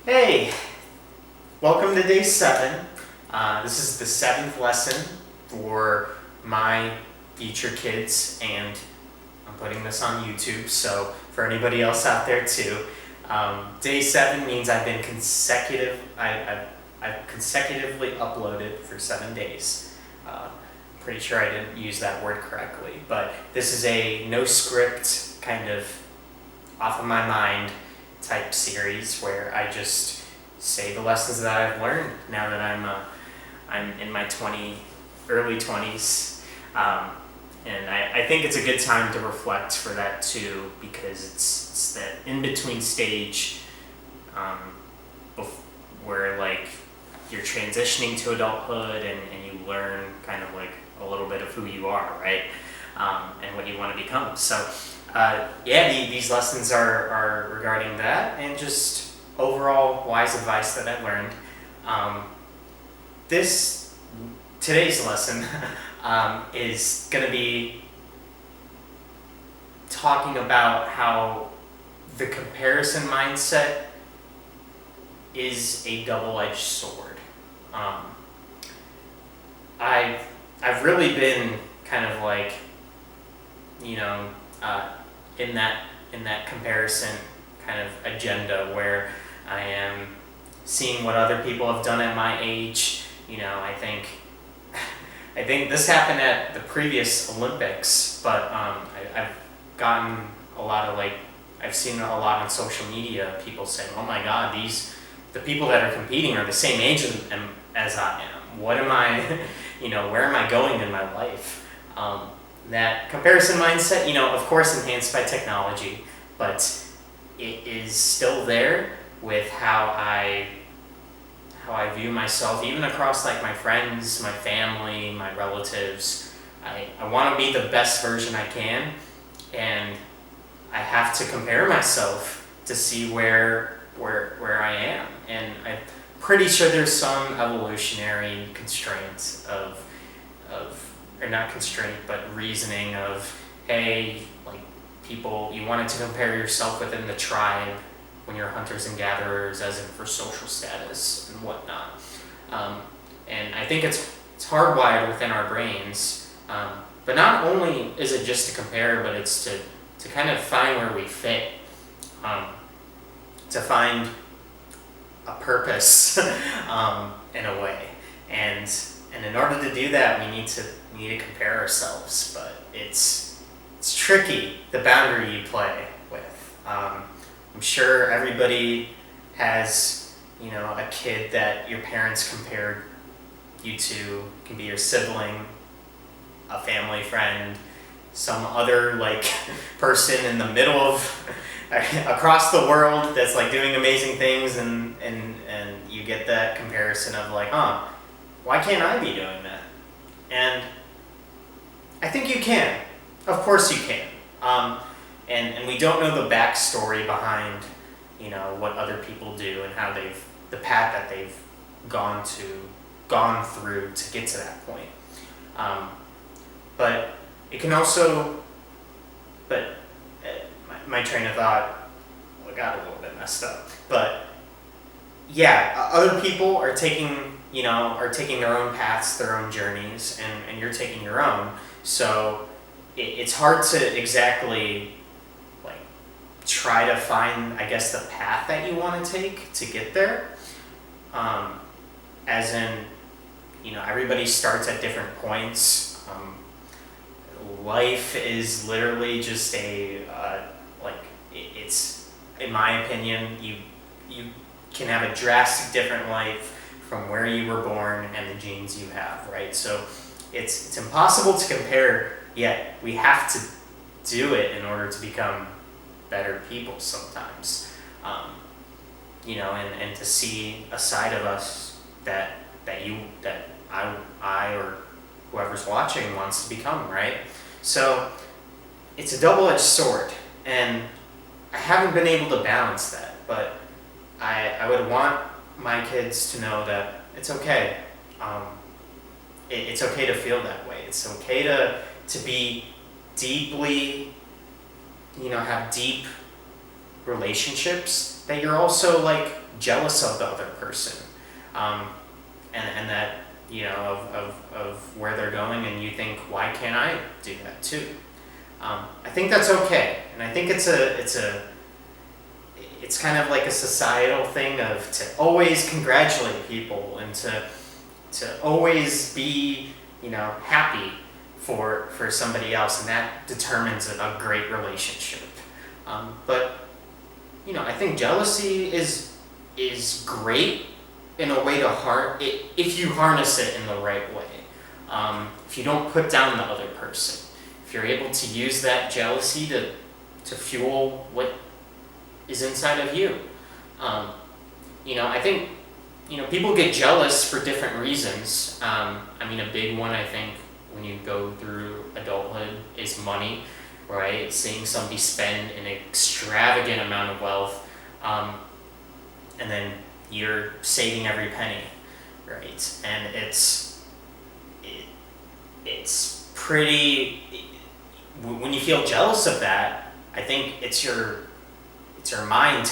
Hey, welcome to day 7. This is the 7th lesson for my future kids, and I'm putting this on YouTube, so for anybody else out there too. Day 7 means I've been I've consecutively uploaded for 7 days. Pretty sure I didn't use that word correctly, but this is a no script, kind of off of my mind type series where I just say the lessons that I've learned now that I'm in my early 20s. And I think it's a good time to reflect for that too, because it's that in-between stage where like you're transitioning to adulthood, and you learn kind of like a little bit of who you are, right? And what you want to become. So these lessons are regarding that, and just overall wise advice that I've learned. Today's lesson is going to be talking about how the comparison mindset is a double-edged sword. I've really been kind of like, in that comparison kind of agenda where I am seeing what other people have done at my age. I think this happened at the previous Olympics, but I've gotten a lot of I've seen a lot on social media, people saying, "Oh my God, the people that are competing are the same age as I am. What am I, where am I going in my life?" That comparison mindset, of course enhanced by technology, but it is still there with how I view myself, even across like my friends, my family, my relatives. I want to be the best version I can, and I have to compare myself to see where I am. And I'm pretty sure there's some evolutionary constraints or not constraint, but reasoning of, hey, like people, you wanted to compare yourself within the tribe when you're hunters and gatherers, as in for social status and whatnot. And I think it's hardwired within our brains. But not only is it just to compare, but it's to kind of find where we fit, to find a purpose in a way. And in order to do that, we need to compare ourselves. But it's tricky, the boundary you play with. I'm sure everybody has, a kid that your parents compared you to. It can be your sibling, a family friend, some other person in the middle of across the world that's doing amazing things, and you get that comparison of why can't I be doing that? And I think you can. Of course you can. And we don't know the backstory behind, what other people do and how the path that they've gone through to get to that point. But it can also, my train of thought got a little bit messed up. But yeah, other people are taking their own paths, their own journeys, and you're taking your own. So it's hard to exactly try to find, I guess, the path that you want to take to get there. As in, everybody starts at different points. Life is literally just it's, in my opinion, you can have a drastic different life from where you were born and the genes you have, right? So it's impossible to compare, yet we have to do it in order to become better people sometimes. And to see a side of us that I or whoever's watching wants to become, right? So it's a double-edged sword, and I haven't been able to balance that, but I would want my kids to know that it's okay. It's okay to feel that way. It's okay to be deeply, have deep relationships that you're also jealous of the other person, and that, of where they're going, and you think, why can't I do that too? I think that's okay, and I think it's kind of like a societal thing of to always congratulate people and to always be, happy for somebody else, and that determines a great relationship. But I think jealousy is great in a way if you harness it in the right way. If you don't put down the other person, if you're able to use that jealousy to fuel what is inside of you. I think, people get jealous for different reasons. A big one, I think, when you go through adulthood is money, right? Seeing somebody spend an extravagant amount of wealth, and then you're saving every penny, right? And it's pretty, when you feel jealous of that, I think it's your mind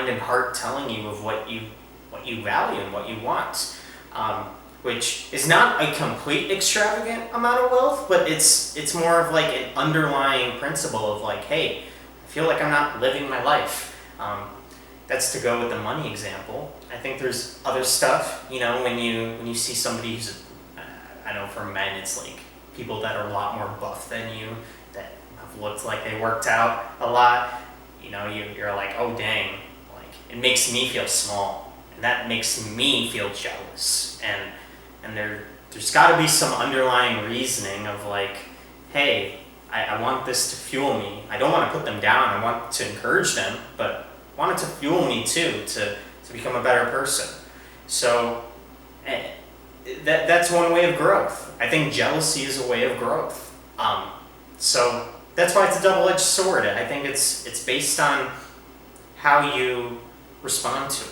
and heart telling you of what you value and what you want, which is not a complete extravagant amount of wealth, but it's more of like an underlying principle of like, hey, I feel like I'm not living my life. That's to go with the money example. I think there's other stuff, when you see somebody who's, I know for men it's like people that are a lot more buff than you, that have looked like they worked out a lot. You're like, oh dang, like it makes me feel small, and that makes me feel jealous. And there's got to be some underlying reasoning of like, hey, I want this to fuel me. I don't want to put them down. I want to encourage them, but I want it to fuel me too, to become a better person. So that's one way of growth. I think jealousy is a way of growth. So that's why it's a double-edged sword. I think it's based on how you respond to it.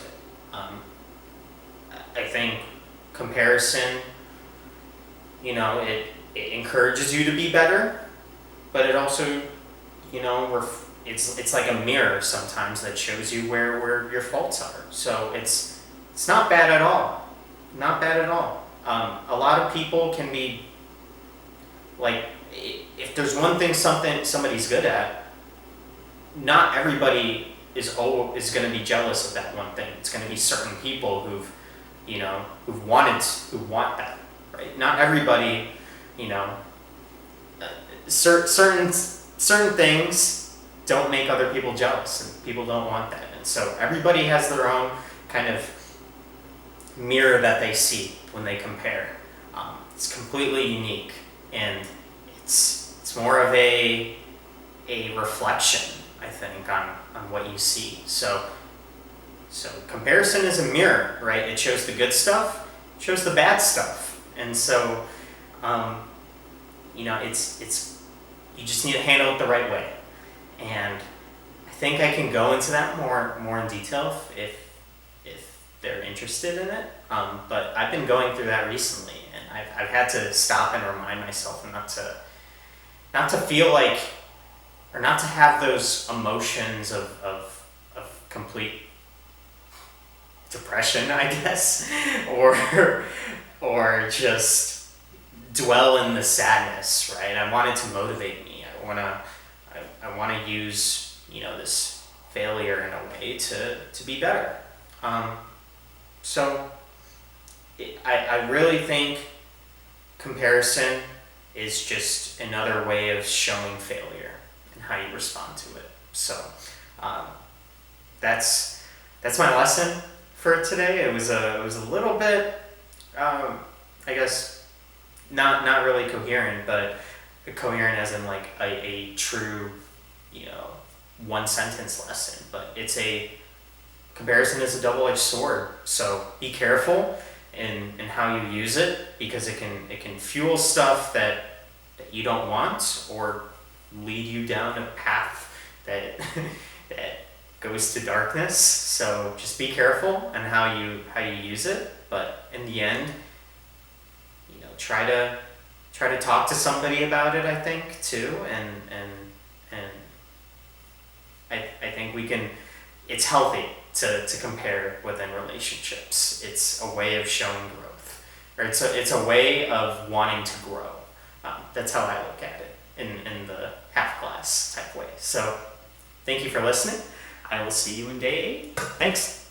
I think comparison, it encourages you to be better, but it also, it's like a mirror sometimes that shows you where your faults are. So it's not bad at all. Not bad at all. A lot of people can be like, if there's one thing somebody's good at, not everybody is going to be jealous of that one thing. It's going to be certain people who want that, right? Not everybody, certain things don't make other people jealous, and people don't want that. And so everybody has their own kind of mirror that they see when they compare. It's completely unique, and it's more of a reflection, I think, on what you see. So comparison is a mirror, right? It shows the good stuff, it shows the bad stuff, and so it's you just need to handle it the right way. And I think I can go into that more in detail if they're interested in it. But I've been going through that recently, and I've had to stop and remind myself not to feel like, or not to have those emotions of complete depression, I guess, or just dwell in the sadness, right? I want it to motivate me. I want to use, this failure in a way to be better. So I really think comparison is just another way of showing failure and how you respond to it. So that's my lesson for today. It was a little bit, I guess, not really coherent, but coherent as in like a true, one sentence lesson. But comparison is a double-edged sword. So be careful in how you use it, because it can fuel stuff that you don't want, or lead you down a path that goes to darkness. So just be careful in how you use it. But in the end, try to talk to somebody about it, I think, too, and I think it's healthy to compare within relationships. It's a way of showing growth, or it's a way of wanting to grow. That's how I look at it in the half class type way. So thank you for listening. I will see you in day 8. Thanks.